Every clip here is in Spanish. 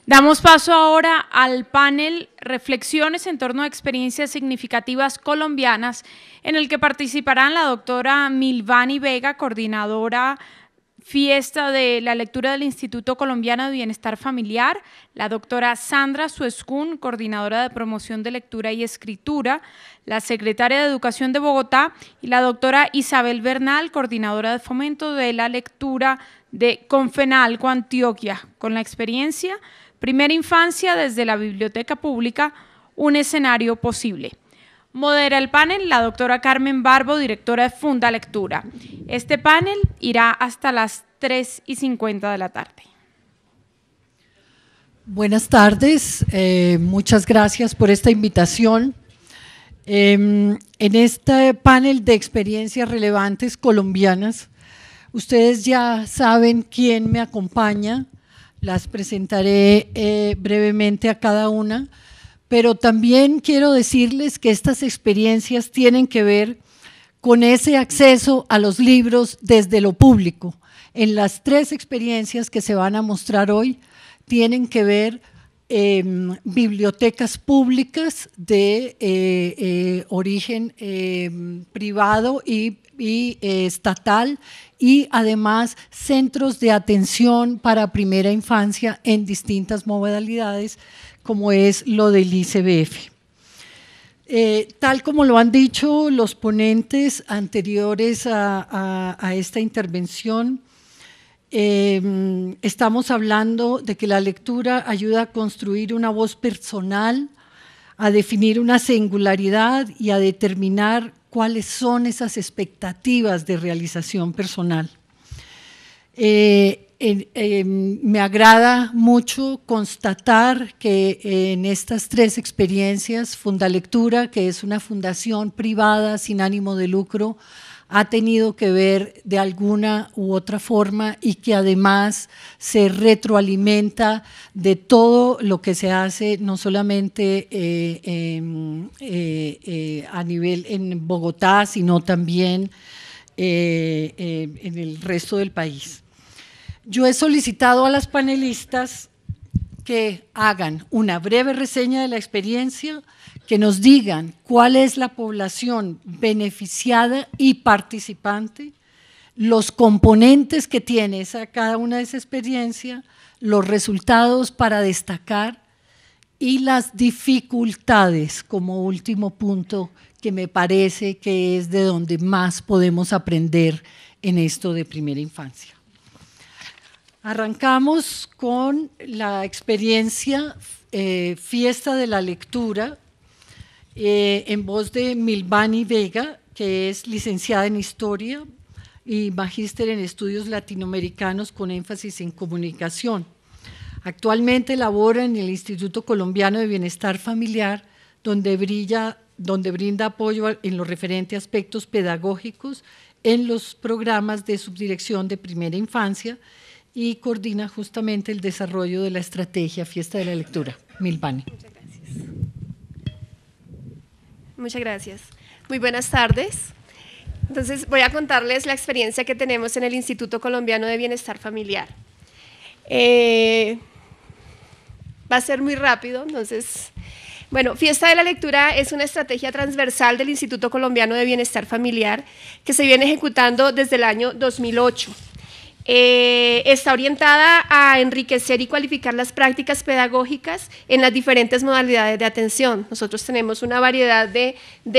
Damos paso ahora al panel Reflexiones en torno a experiencias significativas colombianas, en el que participarán la doctora Milvani Vega, coordinadora Fiesta de la Lectura del Instituto Colombiano de Bienestar Familiar, la doctora Sandra Suescún, coordinadora de Promoción de Lectura y Escritura, la secretaria de Educación de Bogotá, y la doctora Isabel Bernal, coordinadora de Fomento de la Lectura de Confenalco Antioquia, con la experiencia Primera Infancia desde la Biblioteca Pública, un escenario posible. Modera el panel la doctora Carmen Barbo, directora de Funda Lectura. Este panel irá hasta las 3:50 de la tarde. Buenas tardes, muchas gracias por esta invitación. En este panel de experiencias relevantes colombianas, ustedes ya saben quién me acompaña. Las presentaré brevemente a cada una, pero también quiero decirles que estas experiencias tienen que ver con ese acceso a los libros desde lo público. En las tres experiencias que se van a mostrar hoy tienen que ver bibliotecas públicas de origen privado y estatal, y además centros de atención para primera infancia en distintas modalidades, como es lo del ICBF. Tal como lo han dicho los ponentes anteriores a esta intervención, estamos hablando de que la lectura ayuda a construir una voz personal, a definir una singularidad y a determinar cuáles son esas expectativas de realización personal. Me agrada mucho constatar que en estas tres experiencias, Fundalectura, que es una fundación privada sin ánimo de lucro, ha tenido que ver de alguna u otra forma y que además se retroalimenta de todo lo que se hace, no solamente a nivel en Bogotá, sino también en el resto del país. Yo he solicitado a las panelistas que hagan una breve reseña de la experiencia, que nos digan cuál es la población beneficiada y participante, los componentes que tiene cada una de esas experiencias, los resultados para destacar y las dificultades como último punto, que me parece que es de donde más podemos aprender en esto de primera infancia. Arrancamos con la experiencia Fiesta de la Lectura, en voz de Milvani Vega, que es licenciada en Historia y magíster en Estudios Latinoamericanos con énfasis en Comunicación. Actualmente labora en el Instituto Colombiano de Bienestar Familiar, donde brinda apoyo en lo referente a aspectos pedagógicos en los programas de subdirección de primera infancia y coordina justamente el desarrollo de la estrategia Fiesta de la Lectura. Milvani. Muchas gracias. Muchas gracias. Muy buenas tardes. Entonces voy a contarles la experiencia que tenemos en el Instituto Colombiano de Bienestar Familiar. Va a ser muy rápido, entonces… Bueno, Fiesta de la Lectura es una estrategia transversal del Instituto Colombiano de Bienestar Familiar que se viene ejecutando desde el año 2008. Está orientada a enriquecer y cualificar las prácticas pedagógicas en las diferentes modalidades de atención. Nosotros tenemos una variedad de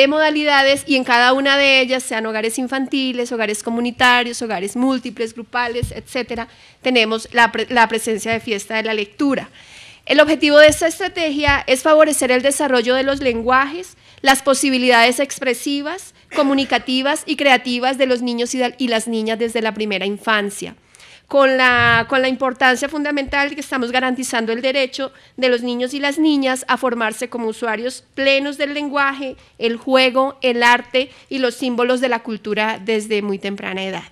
modalidades y en cada una de ellas, sean hogares infantiles, hogares comunitarios, hogares múltiples, grupales, etcétera, tenemos la presencia de Fiesta de la Lectura. El objetivo de esta estrategia es favorecer el desarrollo de los lenguajes, las posibilidades expresivas, comunicativas y creativas de los niños y las niñas desde la primera infancia, con la importancia fundamental de que estamos garantizando el derecho de los niños y las niñas a formarse como usuarios plenos del lenguaje, el juego, el arte y los símbolos de la cultura desde muy temprana edad.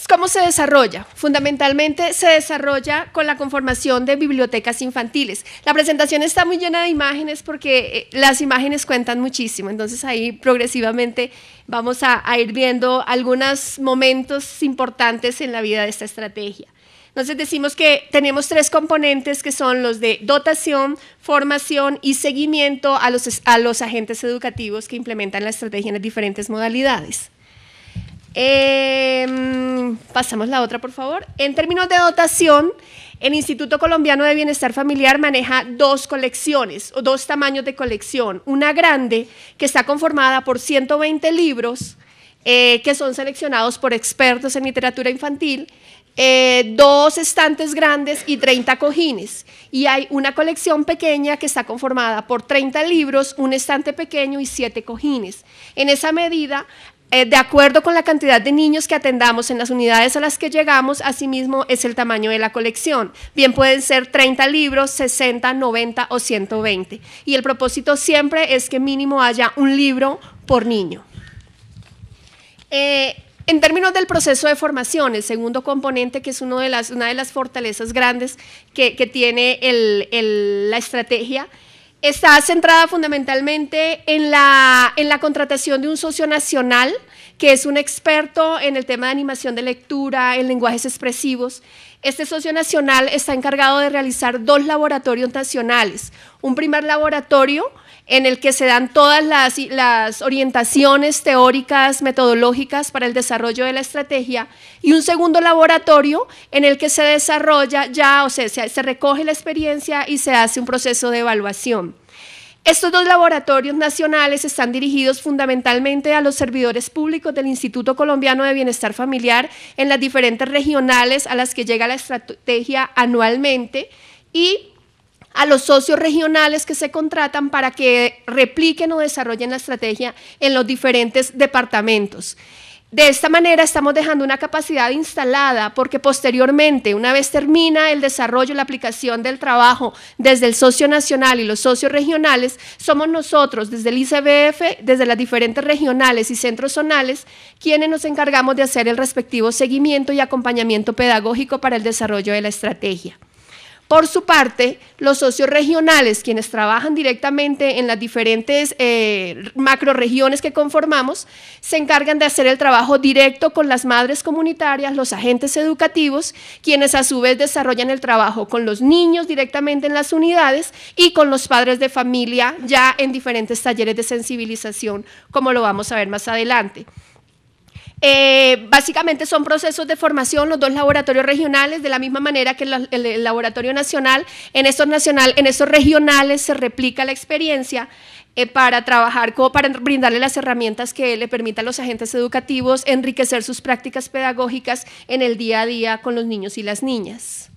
¿Cómo se desarrolla? Fundamentalmente se desarrolla con la conformación de bibliotecas infantiles. La presentación está muy llena de imágenes porque las imágenes cuentan muchísimo, entonces ahí progresivamente vamos a ir viendo algunos momentos importantes en la vida de esta estrategia. Entonces decimos que tenemos 3 componentes que son los de dotación, formación y seguimiento a los agentes educativos que implementan la estrategia en las diferentes modalidades. Pasamos la otra, por favor. En términos de dotación, el Instituto Colombiano de Bienestar Familiar maneja 2 colecciones o 2 tamaños de colección. Una grande que está conformada por 120 libros que son seleccionados por expertos en literatura infantil, 2 estantes grandes y 30 cojines. Y hay una colección pequeña que está conformada por 30 libros, un estante pequeño y 7 cojines. En esa medida, de acuerdo con la cantidad de niños que atendamos en las unidades a las que llegamos, asimismo es el tamaño de la colección. Bien pueden ser 30 libros, 60, 90 o 120. Y el propósito siempre es que mínimo haya un libro por niño. En términos del proceso de formación, el segundo componente, que es una de las fortalezas grandes que tiene la estrategia, está centrada fundamentalmente en la contratación de un socio nacional, que es un experto en el tema de animación de lectura, en lenguajes expresivos. Este socio nacional está encargado de realizar 2 laboratorios nacionales. Un primer laboratorio en el que se dan todas las orientaciones teóricas, metodológicas para el desarrollo de la estrategia, y un segundo laboratorio en el que se desarrolla ya, o sea, se recoge la experiencia y se hace un proceso de evaluación. Estos 2 laboratorios nacionales están dirigidos fundamentalmente a los servidores públicos del Instituto Colombiano de Bienestar Familiar en las diferentes regionales a las que llega la estrategia anualmente, y a los socios regionales que se contratan para que repliquen o desarrollen la estrategia en los diferentes departamentos. De esta manera estamos dejando una capacidad instalada, porque posteriormente, una vez termina el desarrollo, la aplicación del trabajo desde el socio nacional y los socios regionales, somos nosotros desde el ICBF, desde las diferentes regionales y centros zonales, quienes nos encargamos de hacer el respectivo seguimiento y acompañamiento pedagógico para el desarrollo de la estrategia. Por su parte, los socios regionales, quienes trabajan directamente en las diferentes macroregiones que conformamos, se encargan de hacer el trabajo directo con las madres comunitarias, los agentes educativos, quienes a su vez desarrollan el trabajo con los niños directamente en las unidades y con los padres de familia ya en diferentes talleres de sensibilización, como lo vamos a ver más adelante. Básicamente son procesos de formación, los 2 laboratorios regionales, de la misma manera que el laboratorio nacional. En estos regionales se replica la experiencia para trabajar, para brindarle las herramientas que le permitan a los agentes educativos enriquecer sus prácticas pedagógicas en el día a día con los niños y las niñas.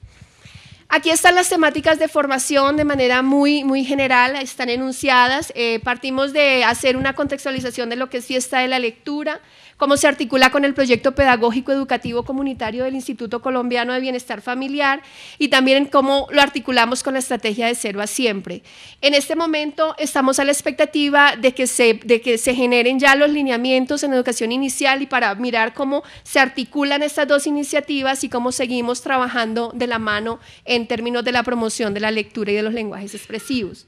Aquí están las temáticas de formación de manera muy general, están enunciadas. Partimos de hacer una contextualización de lo que es fiesta de la lectura, cómo se articula con el proyecto pedagógico educativo comunitario del Instituto Colombiano de Bienestar Familiar, y también cómo lo articulamos con la estrategia de Cero a Siempre. En este momento estamos a la expectativa de que se generen ya los lineamientos en educación inicial, y para mirar cómo se articulan estas 2 iniciativas y cómo seguimos trabajando de la mano en términos de la promoción de la lectura y de los lenguajes expresivos.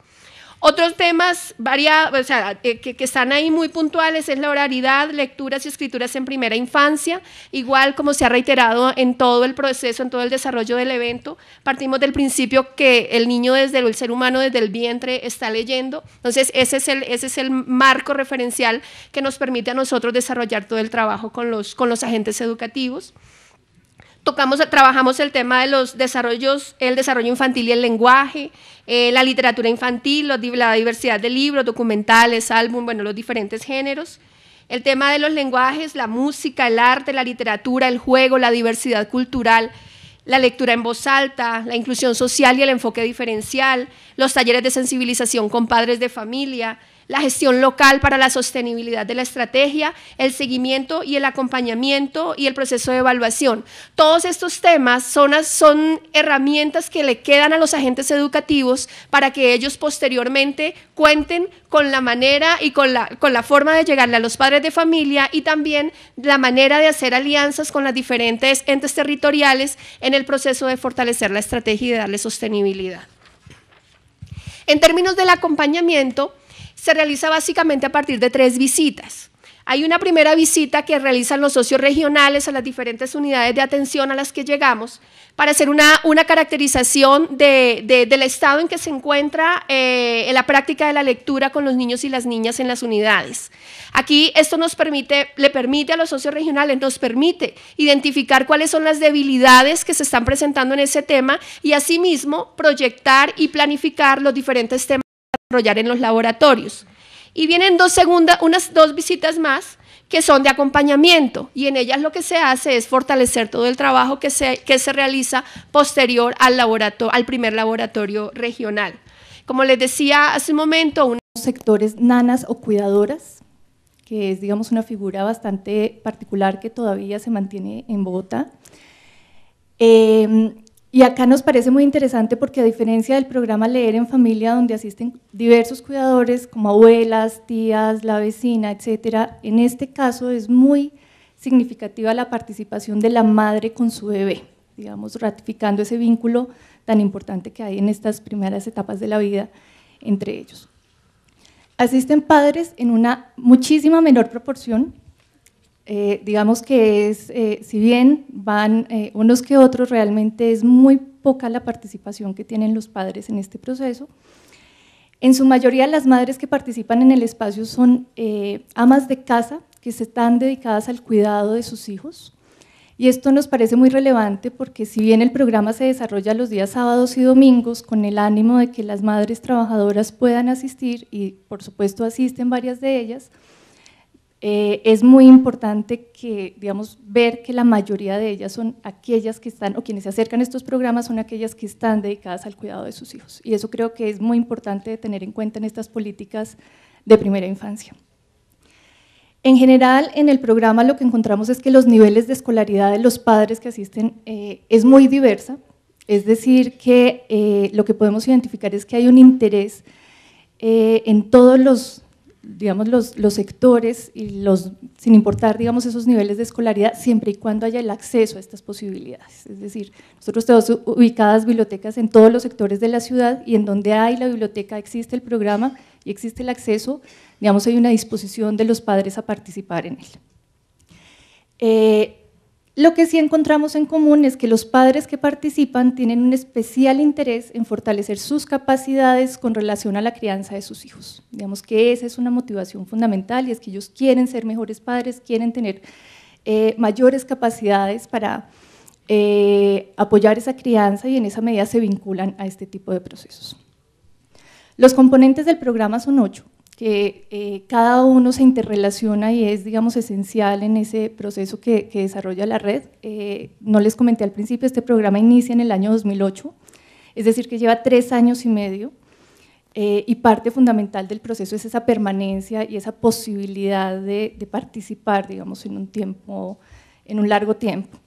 Otros temas que están ahí muy puntuales es la oralidad, lecturas y escrituras en primera infancia, igual como se ha reiterado en todo el proceso, en todo el desarrollo del evento. Partimos del principio que el niño el ser humano desde el vientre está leyendo, entonces ese es el marco referencial que nos permite a nosotros desarrollar todo el trabajo con los agentes educativos. Trabajamos el tema de los desarrollos, el desarrollo infantil y el lenguaje, la literatura infantil, la diversidad de libros, documentales, álbum, bueno, los diferentes géneros. El tema de los lenguajes, la música, el arte, la literatura, el juego, la diversidad cultural, la lectura en voz alta, la inclusión social y el enfoque diferencial, los talleres de sensibilización con padres de familia, la gestión local para la sostenibilidad de la estrategia, el seguimiento y el acompañamiento y el proceso de evaluación. Todos estos temas son herramientas que le quedan a los agentes educativos para que ellos posteriormente cuenten con la manera y con la forma de llegarle a los padres de familia y también la manera de hacer alianzas con las diferentes entes territoriales en el proceso de fortalecer la estrategia y de darle sostenibilidad. En términos del acompañamiento, se realiza básicamente a partir de 3 visitas. Hay una primera visita que realizan los socios regionales a las diferentes unidades de atención a las que llegamos para hacer una caracterización del estado en que se encuentra en la práctica de la lectura con los niños y las niñas en las unidades. Aquí esto le permite a los socios regionales, nos permite identificar cuáles son las debilidades que se están presentando en ese tema y asimismo proyectar y planificar los diferentes temas a desarrollar en los laboratorios. Y vienen unas 2 visitas más que son de acompañamiento y en ellas lo que se hace es fortalecer todo el trabajo que se realiza posterior al primer laboratorio regional. Como les decía hace un momento, unos sectores nanas o cuidadoras, que es, digamos, una figura bastante particular que todavía se mantiene en Bogotá. Y acá nos parece muy interesante porque a diferencia del programa Leer en Familia, donde asisten diversos cuidadores como abuelas, tías, la vecina, etcétera, en este caso es muy significativa la participación de la madre con su bebé, digamos, ratificando ese vínculo tan importante que hay en estas primeras etapas de la vida entre ellos. Asisten padres en una muchísima menor proporción. Digamos que si bien van unos que otros, realmente es muy poca la participación que tienen los padres en este proceso. En su mayoría las madres que participan en el espacio son amas de casa que están dedicadas al cuidado de sus hijos y esto nos parece muy relevante porque si bien el programa se desarrolla los días sábados y domingos con el ánimo de que las madres trabajadoras puedan asistir y por supuesto asisten varias de ellas, es muy importante que, digamos, ver que la mayoría de ellas son aquellas que están, o quienes se acercan a estos programas son aquellas que están dedicadas al cuidado de sus hijos. Y eso creo que es muy importante de tener en cuenta en estas políticas de primera infancia. En general, en el programa lo que encontramos es que los niveles de escolaridad de los padres que asisten es muy diversa, es decir, que lo que podemos identificar es que hay un interés en todos los digamos, los sectores, y sin importar digamos, esos niveles de escolaridad, siempre y cuando haya el acceso a estas posibilidades. Es decir, nosotros tenemos ubicadas bibliotecas en todos los sectores de la ciudad y en donde hay la biblioteca existe el programa y existe el acceso, digamos, hay una disposición de los padres a participar en él. Lo que sí encontramos en común es que los padres que participan tienen un especial interés en fortalecer sus capacidades con relación a la crianza de sus hijos. Digamos que esa es una motivación fundamental y es que ellos quieren ser mejores padres, quieren tener mayores capacidades para apoyar esa crianza y en esa medida se vinculan a este tipo de procesos. Los componentes del programa son 8. Que cada uno se interrelaciona y es, digamos, esencial en ese proceso que desarrolla la red. No les comenté al principio, este programa inicia en el año 2008, es decir, que lleva 3 años y medio, y parte fundamental del proceso es esa permanencia y esa posibilidad de participar, digamos, en un largo tiempo.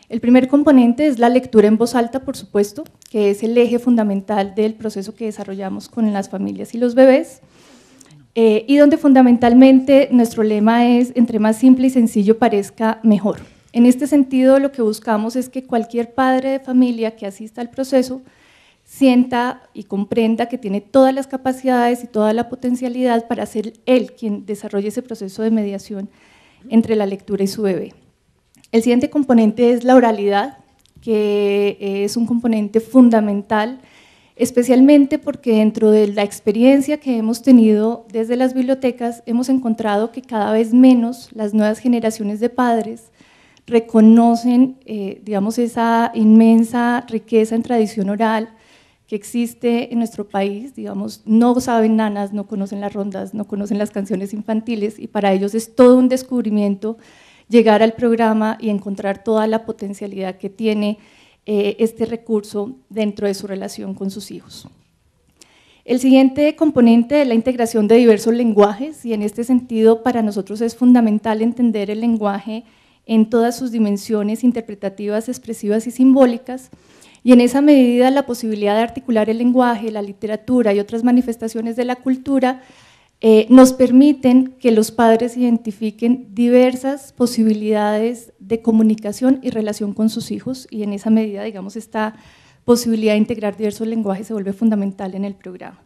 El primer componente es la lectura en voz alta, por supuesto, que es el eje fundamental del proceso que desarrollamos con las familias y los bebés. Y donde fundamentalmente nuestro lema es, entre más simple y sencillo parezca, mejor. En este sentido, lo que buscamos es que cualquier padre de familia que asista al proceso sienta y comprenda que tiene todas las capacidades y toda la potencialidad para ser él quien desarrolle ese proceso de mediación entre la lectura y su bebé. El siguiente componente es la oralidad, que es un componente fundamental, especialmente porque dentro de la experiencia que hemos tenido desde las bibliotecas hemos encontrado que cada vez menos las nuevas generaciones de padres reconocen digamos, esa inmensa riqueza en tradición oral que existe en nuestro país, digamos, no saben nanas, no conocen las rondas, no conocen las canciones infantiles y para ellos es todo un descubrimiento llegar al programa y encontrar toda la potencialidad que tiene este recurso dentro de su relación con sus hijos. El siguiente componente es la integración de diversos lenguajes, y en este sentido para nosotros es fundamental entender el lenguaje en todas sus dimensiones interpretativas, expresivas y simbólicas, y en esa medida la posibilidad de articular el lenguaje, la literatura y otras manifestaciones de la cultura nos permiten que los padres identifiquen diversas posibilidades de comunicación y relación con sus hijos, y en esa medida, digamos, esta posibilidad de integrar diversos lenguajes se vuelve fundamental en el programa.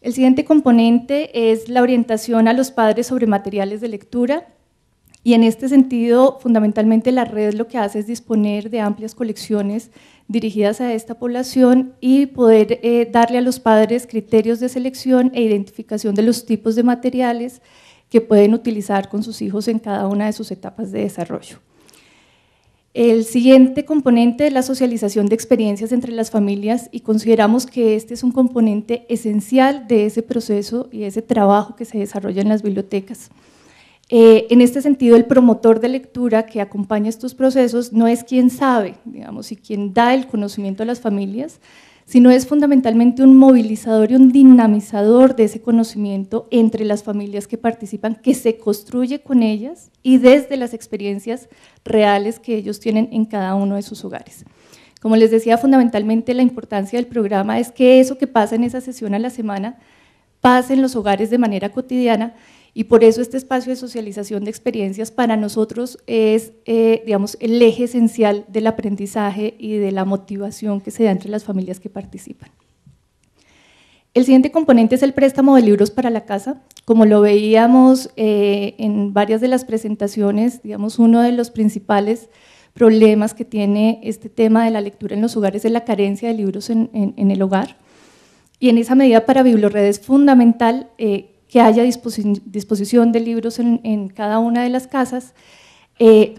El siguiente componente es la orientación a los padres sobre materiales de lectura, y en este sentido, fundamentalmente la red lo que hace es disponer de amplias colecciones dirigidas a esta población y poder darle a los padres criterios de selección e identificación de los tipos de materiales que pueden utilizar con sus hijos en cada una de sus etapas de desarrollo. El siguiente componente es la socialización de experiencias entre las familias, y consideramos que este es un componente esencial de ese proceso y ese trabajo que se desarrolla en las bibliotecas. En este sentido, el promotor de lectura que acompaña estos procesos no es quien sabe, digamos, y quien da el conocimiento a las familias, sino es fundamentalmente un movilizador y un dinamizador de ese conocimiento entre las familias que participan, que se construye con ellas y desde las experiencias reales que ellos tienen en cada uno de sus hogares. Como les decía, fundamentalmente la importancia del programa es que eso que pasa en esa sesión a la semana pase en los hogares de manera cotidiana, y por eso este espacio de socialización de experiencias para nosotros es, digamos, el eje esencial del aprendizaje y de la motivación que se da entre las familias que participan. El siguiente componente es el préstamo de libros para la casa. Como lo veíamos en varias de las presentaciones, digamos, uno de los principales problemas que tiene este tema de la lectura en los hogares es la carencia de libros en el hogar, y en esa medida para Bibliored es fundamental que haya disposición de libros en cada una de las casas.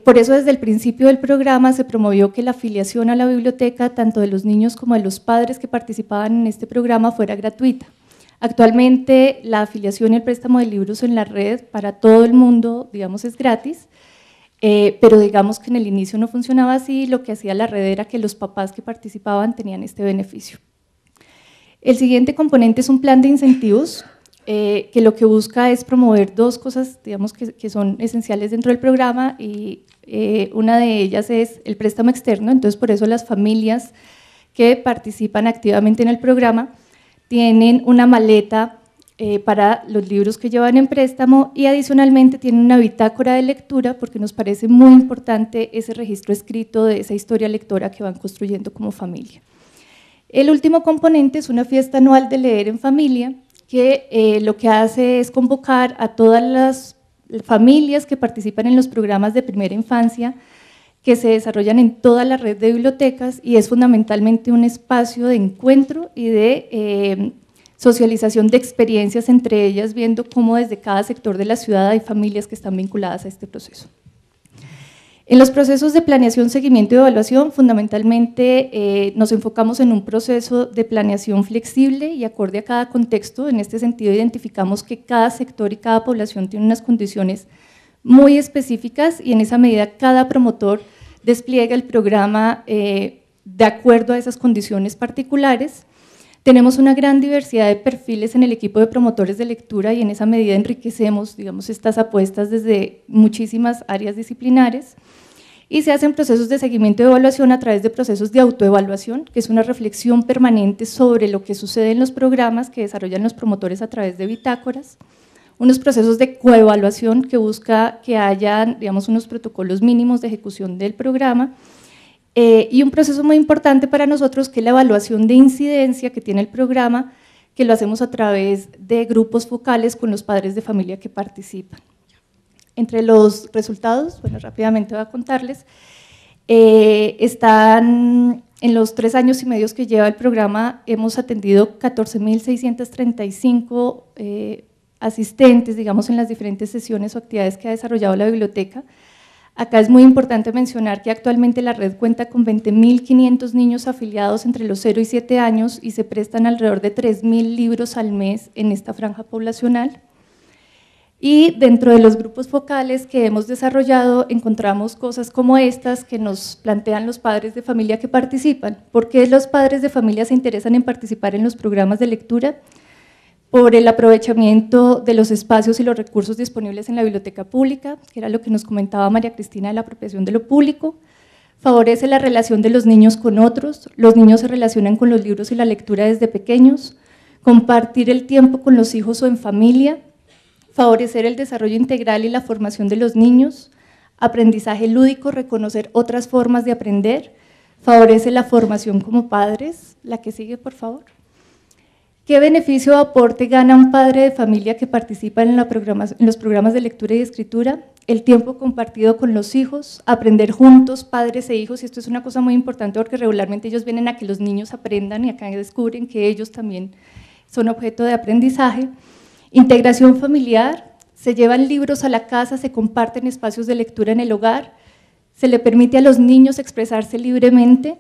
Por eso desde el principio del programa se promovió que la afiliación a la biblioteca, tanto de los niños como de los padres que participaban en este programa, fuera gratuita. Actualmente la afiliación y el préstamo de libros en la red para todo el mundo, digamos, es gratis, pero digamos que en el inicio no funcionaba así. Lo que hacía la red era que los papás que participaban tenían este beneficio. El siguiente componente es un plan de incentivos, que lo que busca es promover dos cosas, digamos, que son esenciales dentro del programa, y una de ellas es el préstamo externo. Entonces, por eso las familias que participan activamente en el programa tienen una maleta para los libros que llevan en préstamo, y adicionalmente tienen una bitácora de lectura, porque nos parece muy importante ese registro escrito de esa historia lectora que van construyendo como familia. El último componente es una fiesta anual de leer en familia, que lo que hace es convocar a todas las familias que participan en los programas de primera infancia que se desarrollan en toda la red de bibliotecas, y es fundamentalmente un espacio de encuentro y de socialización de experiencias entre ellas, viendo cómo desde cada sector de la ciudad hay familias que están vinculadas a este proceso. En los procesos de planeación, seguimiento y evaluación, fundamentalmente nos enfocamos en un proceso de planeación flexible y acorde a cada contexto. En este sentido, identificamos que cada sector y cada población tiene unas condiciones muy específicas, y en esa medida cada promotor despliega el programa de acuerdo a esas condiciones particulares. Tenemos una gran diversidad de perfiles en el equipo de promotores de lectura, y en esa medida enriquecemos, digamos, estas apuestas desde muchísimas áreas disciplinares, y se hacen procesos de seguimiento y evaluación a través de procesos de autoevaluación, que es una reflexión permanente sobre lo que sucede en los programas que desarrollan los promotores a través de bitácoras, unos procesos de coevaluación que busca que haya, digamos, unos protocolos mínimos de ejecución del programa, y un proceso muy importante para nosotros que es la evaluación de incidencia que tiene el programa, que lo hacemos a través de grupos focales con los padres de familia que participan. Entre los resultados, bueno, rápidamente voy a contarles, están en los 3 años y medio que lleva el programa, hemos atendido 14.635 asistentes, digamos, en las diferentes sesiones o actividades que ha desarrollado la biblioteca. Acá es muy importante mencionar que actualmente la red cuenta con 20.500 niños afiliados entre los 0 y 7 años, y se prestan alrededor de 3.000 libros al mes en esta franja poblacional. Y dentro de los grupos focales que hemos desarrollado encontramos cosas como estas que nos plantean los padres de familia que participan. ¿Por qué los padres de familia se interesan en participar en los programas de lectura? Por el aprovechamiento de los espacios y los recursos disponibles en la biblioteca pública, que era lo que nos comentaba María Cristina de la apropiación de lo público. Favorece la relación de los niños con otros, los niños se relacionan con los libros y la lectura desde pequeños, compartir el tiempo con los hijos o en familia, favorecer el desarrollo integral y la formación de los niños, aprendizaje lúdico, reconocer otras formas de aprender, favorece la formación como padres. La que sigue, por favor. ¿Qué beneficio o aporte gana un padre de familia que participa en los programas de lectura y escritura? El tiempo compartido con los hijos, aprender juntos, padres e hijos, y esto es una cosa muy importante porque regularmente ellos vienen a que los niños aprendan y acá descubren que ellos también son objeto de aprendizaje. Integración familiar, se llevan libros a la casa, se comparten espacios de lectura en el hogar, se le permite a los niños expresarse libremente,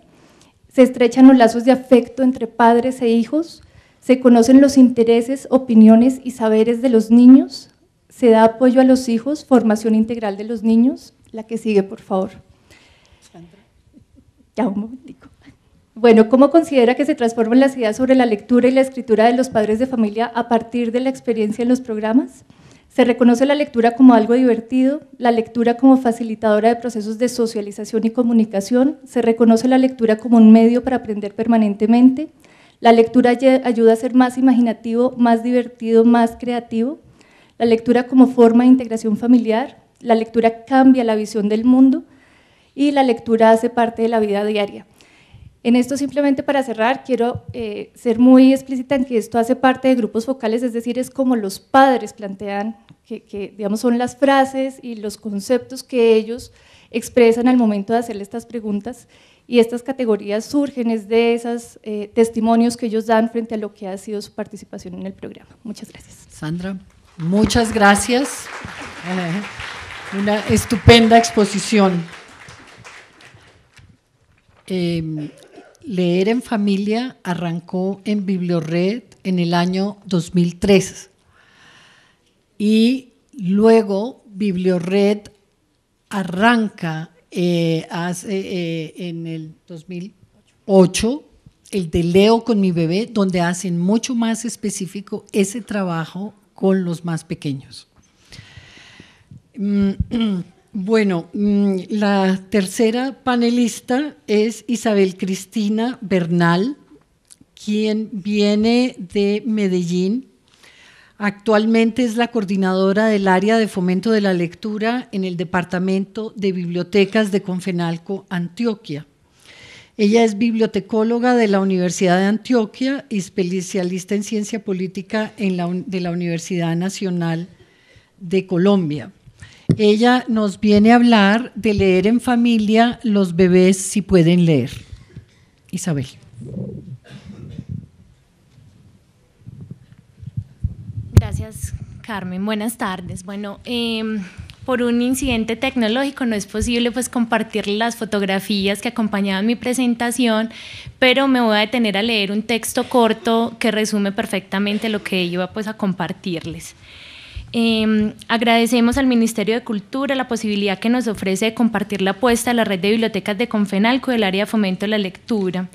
se estrechan los lazos de afecto entre padres e hijos, se conocen los intereses, opiniones y saberes de los niños, se da apoyo a los hijos, formación integral de los niños. La que sigue, por favor. Sandra. Ya, un momentico. Bueno, ¿cómo considera que se transforman las ideas sobre la lectura y la escritura de los padres de familia a partir de la experiencia en los programas? Se reconoce la lectura como algo divertido, la lectura como facilitadora de procesos de socialización y comunicación, se reconoce la lectura como un medio para aprender permanentemente, la lectura ayuda a ser más imaginativo, más divertido, más creativo, la lectura como forma de integración familiar, la lectura cambia la visión del mundo y la lectura hace parte de la vida diaria. En esto, simplemente para cerrar, quiero ser muy explícita en que esto hace parte de grupos focales, es decir, es como los padres plantean, que digamos son las frases y los conceptos que ellos expresan al momento de hacerle estas preguntas, y estas categorías surgen es de esos testimonios que ellos dan frente a lo que ha sido su participación en el programa. Muchas gracias. Sandra, muchas gracias. Una estupenda exposición. Leer en Familia arrancó en Bibliored en el año 2003 y luego Bibliored arranca en el 2008 el de Leo con mi bebé, donde hacen mucho más específico ese trabajo con los más pequeños. Bueno, la tercera panelista es Isabel Cristina Bernal, quien viene de Medellín. Actualmente es la coordinadora del área de fomento de la lectura en el Departamento de Bibliotecas de Confenalco, Antioquia. Ella es bibliotecóloga de la Universidad de Antioquia y especialista en ciencia política de la Universidad Nacional de Colombia. Ella nos viene a hablar de leer en familia, los bebés si pueden leer. Isabel. Gracias, Carmen. Buenas tardes. Bueno, por un incidente tecnológico no es posible pues compartir las fotografías que acompañaban mi presentación, pero me voy a detener a leer un texto corto que resume perfectamente lo que iba pues a compartirles. Agradecemos al Ministerio de Cultura la posibilidad que nos ofrece de compartir la apuesta a la red de bibliotecas de Confenalco del área de fomento de la lectura,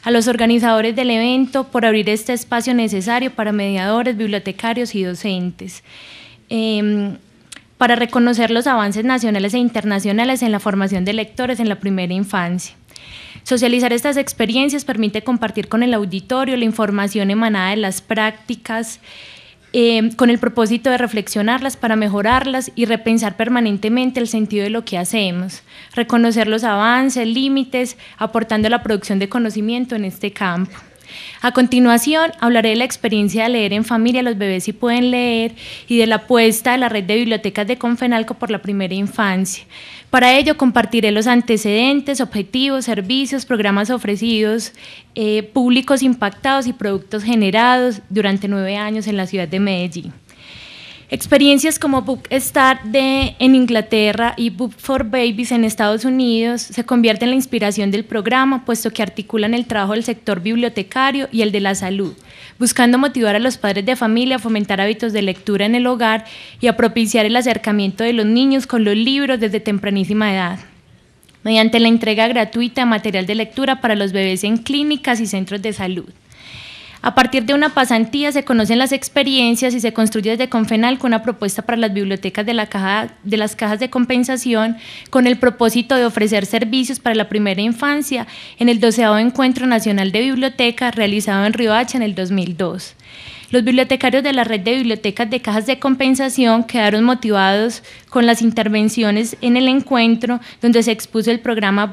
a los organizadores del evento por abrir este espacio necesario para mediadores, bibliotecarios y docentes, para reconocer los avances nacionales e internacionales en la formación de lectores en la primera infancia. Socializar estas experiencias permite compartir con el auditorio la información emanada de las prácticas, con el propósito de reflexionarlas para mejorarlas y repensar permanentemente el sentido de lo que hacemos, reconocer los avances, límites, aportando a la producción de conocimiento en este campo. A continuación, hablaré de la experiencia de leer en familia, los bebés si pueden leer, y de la apuesta de la red de bibliotecas de Confenalco por la primera infancia. Para ello, compartiré los antecedentes, objetivos, servicios, programas ofrecidos, públicos impactados y productos generados durante 9 años en la ciudad de Medellín. Experiencias como Book Start en Inglaterra y Book for Babies en Estados Unidos se convierten en la inspiración del programa, puesto que articulan el trabajo del sector bibliotecario y el de la salud, buscando motivar a los padres de familia a fomentar hábitos de lectura en el hogar y a propiciar el acercamiento de los niños con los libros desde tempranísima edad, mediante la entrega gratuita de material de lectura para los bebés en clínicas y centros de salud. A partir de una pasantía se conocen las experiencias y se construye desde Confenalco una propuesta para las bibliotecas de las cajas de compensación con el propósito de ofrecer servicios para la primera infancia en el 12º Encuentro Nacional de Bibliotecas realizado en Riohacha en el 2002. Los bibliotecarios de la red de bibliotecas de cajas de compensación quedaron motivados con las intervenciones en el encuentro donde se expuso el programa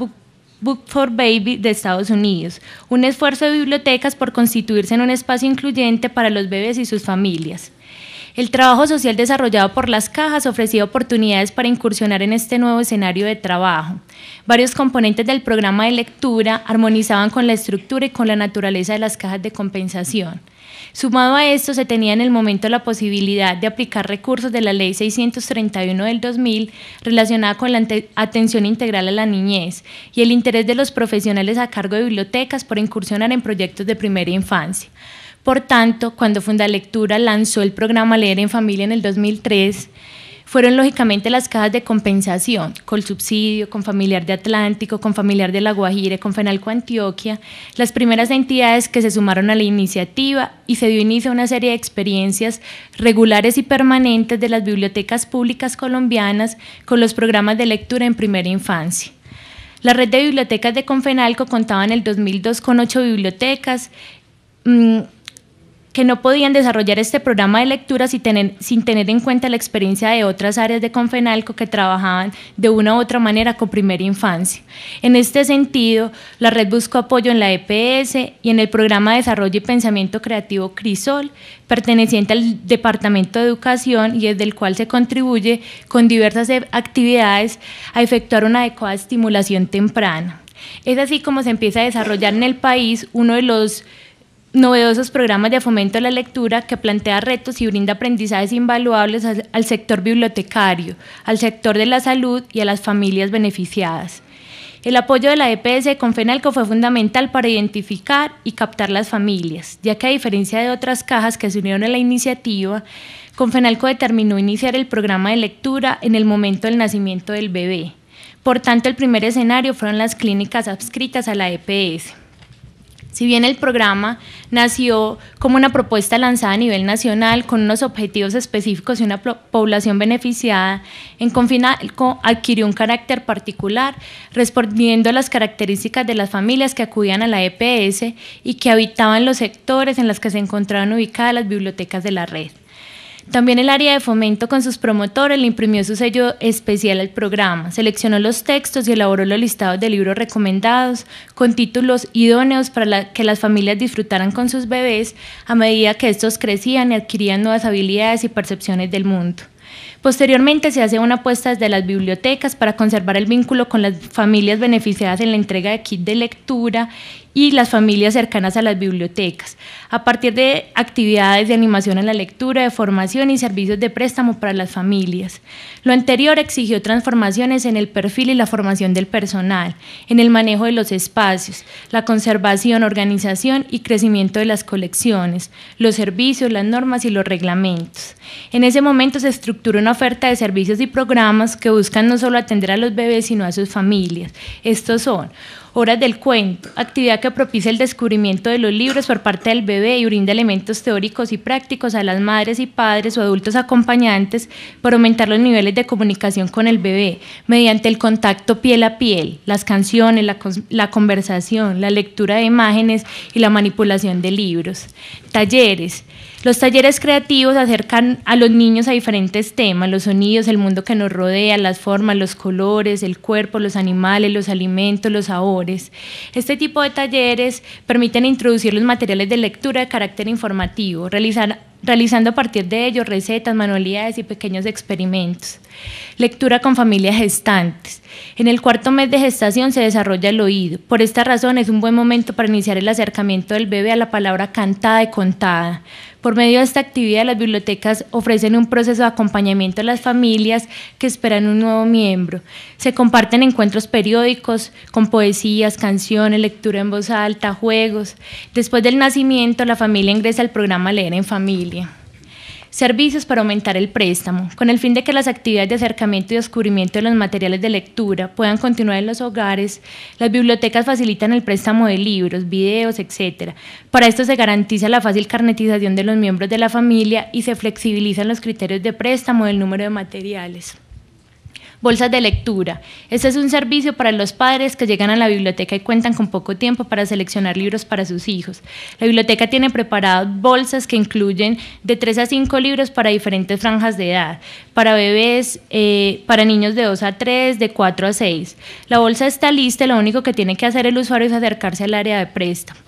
Book for Baby de Estados Unidos, un esfuerzo de bibliotecas por constituirse en un espacio incluyente para los bebés y sus familias. El trabajo social desarrollado por las cajas ofrecía oportunidades para incursionar en este nuevo escenario de trabajo. Varios componentes del programa de lectura armonizaban con la estructura y con la naturaleza de las cajas de compensación. Sumado a esto, se tenía en el momento la posibilidad de aplicar recursos de la Ley 631 del 2000 relacionada con la atención integral a la niñez y el interés de los profesionales a cargo de bibliotecas por incursionar en proyectos de primera infancia. Por tanto, cuando Fundalectura lanzó el programa Leer en Familia en el 2003, fueron lógicamente las cajas de compensación, Colsubsidio, Confamiliar de Atlántico, Confamiliar de La Guajira, Confenalco Antioquia, las primeras entidades que se sumaron a la iniciativa y se dio inicio a una serie de experiencias regulares y permanentes de las bibliotecas públicas colombianas con los programas de lectura en primera infancia. La red de bibliotecas de Confenalco contaba en el 2002 con 8 bibliotecas, que no podían desarrollar este programa de lectura sin tener en cuenta la experiencia de otras áreas de Confenalco que trabajaban de una u otra manera con primera infancia. En este sentido, la red buscó apoyo en la EPS y en el programa de Desarrollo y Pensamiento Creativo CRISOL, perteneciente al Departamento de Educación y desde el cual se contribuye con diversas actividades a efectuar una adecuada estimulación temprana. Es así como se empieza a desarrollar en el país uno de los novedosos programas de fomento de la lectura que plantea retos y brinda aprendizajes invaluables al sector bibliotecario, al sector de la salud y a las familias beneficiadas. El apoyo de la EPS de Confenalco fue fundamental para identificar y captar las familias, ya que a diferencia de otras cajas que se unieron a la iniciativa, Confenalco determinó iniciar el programa de lectura en el momento del nacimiento del bebé. Por tanto, el primer escenario fueron las clínicas adscritas a la EPS. Si bien el programa nació como una propuesta lanzada a nivel nacional con unos objetivos específicos y una población beneficiada, en Confenalco adquirió un carácter particular, respondiendo a las características de las familias que acudían a la EPS y que habitaban los sectores en los que se encontraban ubicadas las bibliotecas de la red. También el área de fomento con sus promotores le imprimió su sello especial al programa, seleccionó los textos y elaboró los listados de libros recomendados con títulos idóneos para que las familias disfrutaran con sus bebés a medida que estos crecían y adquirían nuevas habilidades y percepciones del mundo. Posteriormente se hace una apuesta desde las bibliotecas para conservar el vínculo con las familias beneficiadas en la entrega de kit de lectura y las familias cercanas a las bibliotecas, a partir de actividades de animación en la lectura, de formación y servicios de préstamo para las familias. Lo anterior exigió transformaciones en el perfil y la formación del personal, en el manejo de los espacios, la conservación, organización y crecimiento de las colecciones, los servicios, las normas y los reglamentos. En ese momento se estructuró una oferta de servicios y programas que buscan no solo atender a los bebés, sino a sus familias. Estos son Horas del Cuento, actividad que propicia el descubrimiento de los libros por parte del bebé y brinda elementos teóricos y prácticos a las madres y padres o adultos acompañantes para aumentar los niveles de comunicación con el bebé mediante el contacto piel a piel, las canciones, la conversación, la lectura de imágenes y la manipulación de libros. Talleres. Los talleres creativos acercan a los niños a diferentes temas, los sonidos, el mundo que nos rodea, las formas, los colores, el cuerpo, los animales, los alimentos, los sabores. Este tipo de talleres permiten introducir los materiales de lectura de carácter informativo, realizando a partir de ellos recetas, manualidades y pequeños experimentos. Lectura con familias gestantes. En el 4º mes de gestación se desarrolla el oído. Por esta razón es un buen momento para iniciar el acercamiento del bebé a la palabra cantada y contada. Por medio de esta actividad, las bibliotecas ofrecen un proceso de acompañamiento a las familias que esperan un nuevo miembro. Se comparten encuentros periódicos con poesías, canciones, lectura en voz alta, juegos. Después del nacimiento, la familia ingresa al programa Leer en Familia. Servicios para aumentar el préstamo. Con el fin de que las actividades de acercamiento y descubrimiento de los materiales de lectura puedan continuar en los hogares, las bibliotecas facilitan el préstamo de libros, videos, etc. Para esto se garantiza la fácil carnetización de los miembros de la familia y se flexibilizan los criterios de préstamo del número de materiales. Bolsas de lectura. Este es un servicio para los padres que llegan a la biblioteca y cuentan con poco tiempo para seleccionar libros para sus hijos. La biblioteca tiene preparadas bolsas que incluyen de 3 a 5 libros para diferentes franjas de edad, para bebés, para niños de 2 a 3, de 4 a 6. La bolsa está lista y lo único que tiene que hacer el usuario es acercarse al área de préstamo.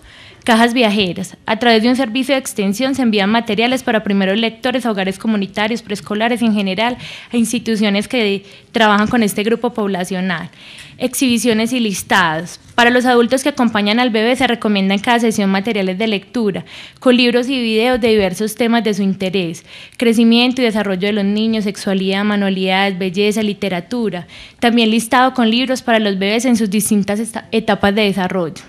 Cajas viajeras. A través de un servicio de extensión se envían materiales para primeros lectores a hogares comunitarios, preescolares en general, a instituciones que trabajan con este grupo poblacional. Exhibiciones y listados. Para los adultos que acompañan al bebé se recomienda en cada sesión materiales de lectura, con libros y videos de diversos temas de su interés, crecimiento y desarrollo de los niños, sexualidad, manualidades, belleza, literatura. También listado con libros para los bebés en sus distintas etapas de desarrollo.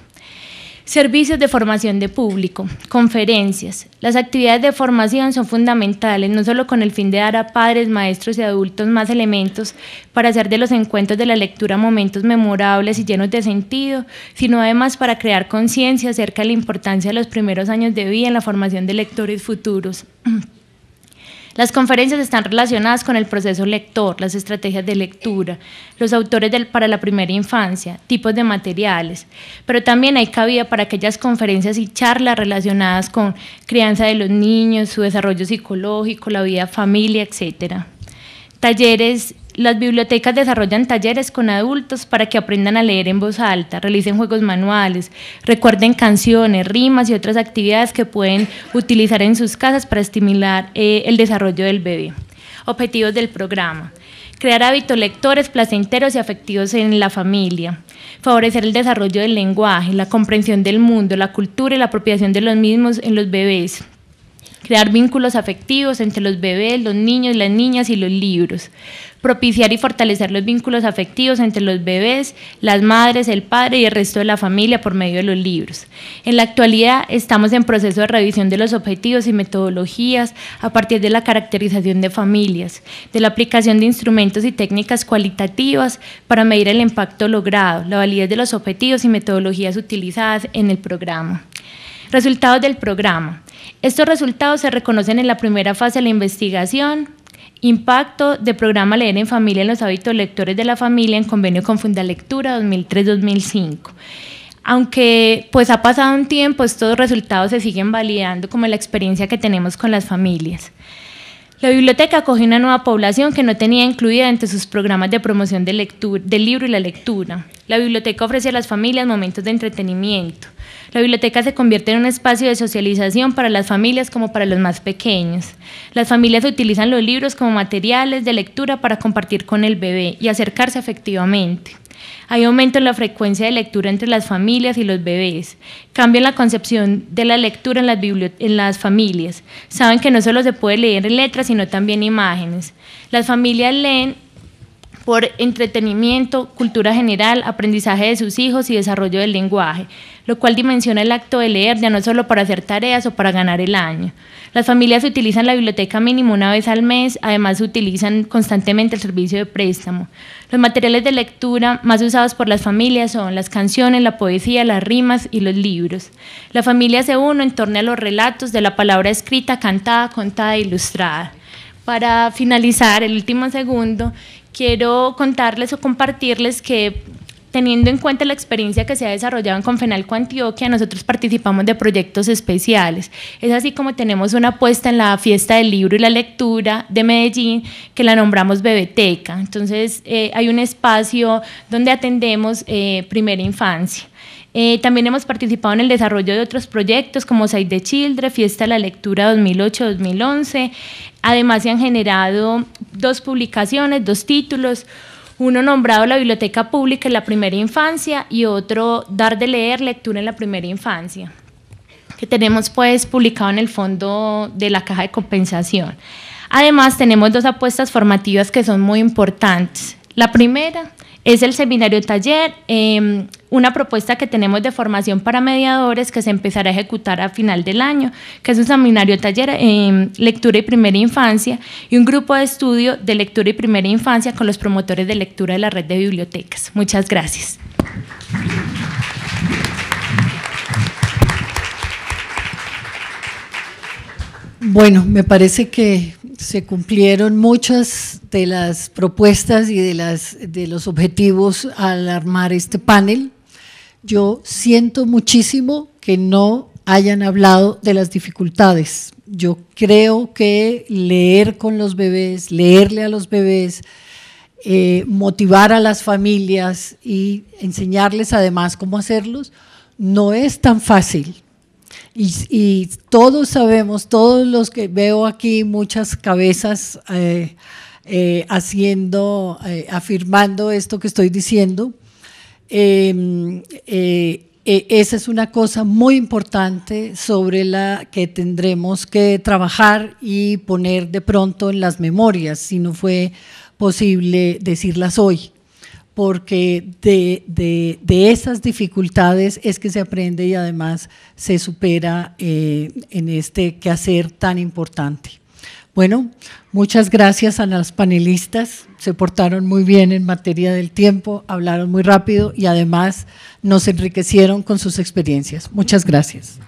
Servicios de formación de público, conferencias. Las actividades de formación son fundamentales, no solo con el fin de dar a padres, maestros y adultos más elementos para hacer de los encuentros de la lectura momentos memorables y llenos de sentido, sino además para crear conciencia acerca de la importancia de los primeros años de vida en la formación de lectores futuros. Las conferencias están relacionadas con el proceso lector, las estrategias de lectura, los autores para la primera infancia, tipos de materiales, pero también hay cabida para aquellas conferencias y charlas relacionadas con crianza de los niños, su desarrollo psicológico, la vida familia, etc. Talleres. Las bibliotecas desarrollan talleres con adultos para que aprendan a leer en voz alta, realicen juegos manuales, recuerden canciones, rimas y otras actividades que pueden utilizar en sus casas para estimular el desarrollo del bebé. Objetivos del programa. Crear hábitos lectores placenteros y afectivos en la familia. Favorecer el desarrollo del lenguaje, la comprensión del mundo, la cultura y la apropiación de los mismos en los bebés. Crear vínculos afectivos entre los bebés, los niños, las niñas y los libros. Propiciar y fortalecer los vínculos afectivos entre los bebés, las madres, el padre y el resto de la familia por medio de los libros. En la actualidad estamos en proceso de revisión de los objetivos y metodologías a partir de la caracterización de familias, de la aplicación de instrumentos y técnicas cualitativas para medir el impacto logrado, la validez de los objetivos y metodologías utilizadas en el programa. Resultados del programa. Estos resultados se reconocen en la primera fase de la investigación. Impacto del programa Leer en Familia en los hábitos lectores de la familia en convenio con Fundalectura 2003-2005. Aunque pues ha pasado un tiempo, estos resultados se siguen validando como la experiencia que tenemos con las familias. La biblioteca acoge una nueva población que no tenía incluida entre sus programas de promoción del libro y la lectura. La biblioteca ofrece a las familias momentos de entretenimiento. La biblioteca se convierte en un espacio de socialización para las familias como para los más pequeños. Las familias utilizan los libros como materiales de lectura para compartir con el bebé y acercarse afectivamente. Hay aumento en la frecuencia de lectura entre las familias y los bebés. Cambian la concepción de la lectura en las familias. Saben que no solo se puede leer en letras, sino también imágenes. Las familias leen por entretenimiento, cultura general, aprendizaje de sus hijos y desarrollo del lenguaje, lo cual dimensiona el acto de leer ya no solo para hacer tareas o para ganar el año. Las familias utilizan la biblioteca mínimo una vez al mes, además utilizan constantemente el servicio de préstamo. Los materiales de lectura más usados por las familias son las canciones, la poesía, las rimas y los libros. La familia se une en torno a los relatos de la palabra escrita, cantada, contada e ilustrada. Para finalizar, el último segundo, quiero contarles o compartirles que, teniendo en cuenta la experiencia que se ha desarrollado en Confenalco Antioquia, nosotros participamos de proyectos especiales. Es así como tenemos una apuesta en la Fiesta del Libro y la Lectura de Medellín, que la nombramos Bebeteca. Entonces, hay un espacio donde atendemos primera infancia. También hemos participado en el desarrollo de otros proyectos como Save the Children, Fiesta de la Lectura 2008-2011. Además, se han generado 2 publicaciones, 2 títulos, uno nombrado La Biblioteca Pública en la Primera Infancia y otro Dar de Leer, Lectura en la Primera Infancia, que tenemos pues publicado en el fondo de la caja de compensación. Además, tenemos 2 apuestas formativas que son muy importantes. La primera es el seminario taller, una propuesta que tenemos de formación para mediadores que se empezará a ejecutar a final del año, que es un seminario taller en lectura y primera infancia y un grupo de estudio de lectura y primera infancia con los promotores de lectura de la red de bibliotecas. Muchas gracias. Bueno, me parece que se cumplieron muchas de las propuestas y de los objetivos al armar este panel. Yo siento muchísimo que no hayan hablado de las dificultades. Yo creo que leer con los bebés, leerle a los bebés, motivar a las familias y enseñarles además cómo hacerlos, no es tan fácil. Y todos sabemos, todos los que veo aquí, muchas cabezas afirmando esto que estoy diciendo, esa es una cosa muy importante sobre la que tendremos que trabajar y poner de pronto en las memorias, si no fue posible decirlas hoy, porque de esas dificultades es que se aprende y además se supera en este quehacer tan importante. Bueno, muchas gracias a las panelistas, se portaron muy bien en materia del tiempo, hablaron muy rápido y además nos enriquecieron con sus experiencias. Muchas gracias.